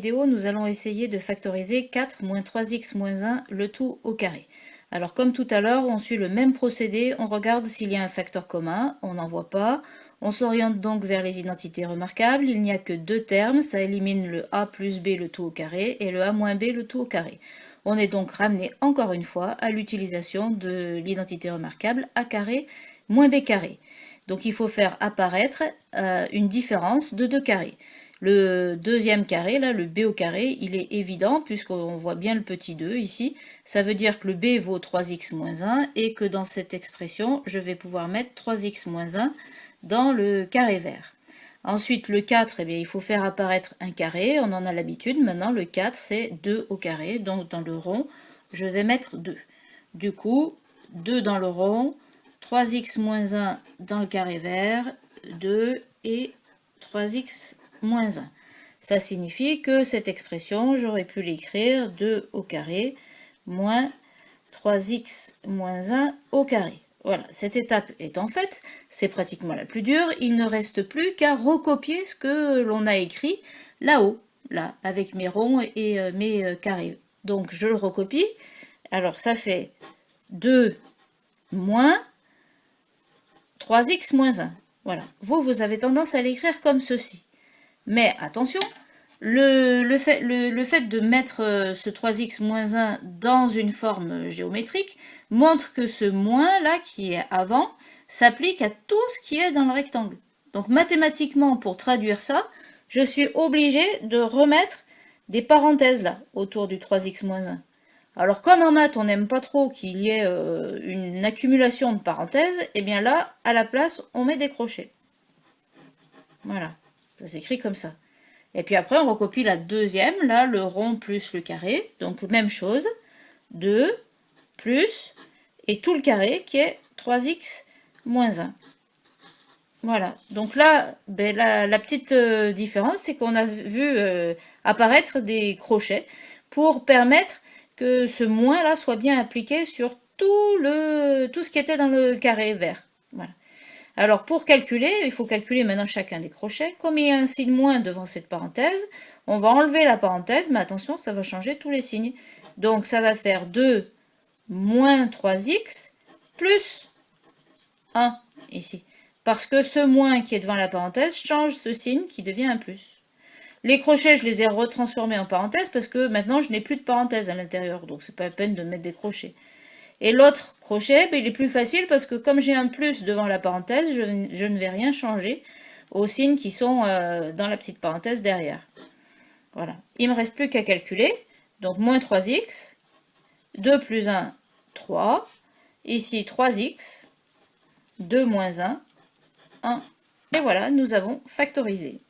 vidéo, nous allons essayer de factoriser 4 moins 3x moins 1, le tout au carré. Alors comme tout à l'heure, on suit le même procédé, on regarde s'il y a un facteur commun, on n'en voit pas. On s'oriente donc vers les identités remarquables, il n'y a que deux termes, ça élimine le a plus b le tout au carré et le a moins b le tout au carré. On est donc ramené encore une fois à l'utilisation de l'identité remarquable a carré moins b carré. Donc il faut faire apparaître une différence de deux carrés. Le deuxième carré, là, le b au carré, il est évident puisqu'on voit bien le petit 2 ici. Ça veut dire que le b vaut 3x moins 1 et que dans cette expression, je vais pouvoir mettre 3x moins 1 dans le carré vert. Ensuite, le 4, eh bien, il faut faire apparaître un carré. On en a l'habitude. Maintenant, le 4, c'est 2 au carré. Donc, dans le rond, je vais mettre 2. Du coup, 2 dans le rond, 3x moins 1 dans le carré vert, 2 et 3x moins 1. Ça signifie que cette expression, j'aurais pu l'écrire 2 au carré moins 3x moins 1 au carré. Voilà, cette étape étant faite, c'est pratiquement la plus dure. Il ne reste plus qu'à recopier ce que l'on a écrit là-haut, là, avec mes ronds et mes carrés. Donc je le recopie. Alors ça fait 2 moins 3x moins 1. Voilà. Vous avez tendance à l'écrire comme ceci. Mais attention, le fait de mettre ce 3x moins 1 dans une forme géométrique montre que ce moins là qui est avant s'applique à tout ce qui est dans le rectangle. Donc mathématiquement, pour traduire ça, je suis obligée de remettre des parenthèses là autour du 3x moins 1. Alors comme en maths on n'aime pas trop qu'il y ait une accumulation de parenthèses, et bien là, à la place, on met des crochets. Voilà, ça s'écrit comme ça. Et puis après, on recopie la deuxième, là, le rond plus le carré. Donc, même chose, 2 plus, et tout le carré qui est 3x moins 1. Voilà, donc là, ben, la petite différence, c'est qu'on a vu apparaître des crochets pour permettre que ce moins là soit bien appliqué sur tout ce qui était dans le carré vert. Voilà. Alors pour calculer, il faut calculer maintenant chacun des crochets. Comme il y a un signe moins devant cette parenthèse, on va enlever la parenthèse, mais attention, ça va changer tous les signes. Donc ça va faire 2 moins 3x plus 1 ici. Parce que ce moins qui est devant la parenthèse change ce signe qui devient un plus. Les crochets, je les ai retransformés en parenthèses parce que maintenant je n'ai plus de parenthèse à l'intérieur, donc c'est pas la peine de mettre des crochets. Et l'autre crochet, ben, il est plus facile parce que comme j'ai un plus devant la parenthèse, je ne vais rien changer aux signes qui sont dans la petite parenthèse derrière. Voilà. Il ne me reste plus qu'à calculer. Donc moins 3x, 2 plus 1, 3. Ici 3x, 2 moins 1, 1. Et voilà, nous avons factorisé.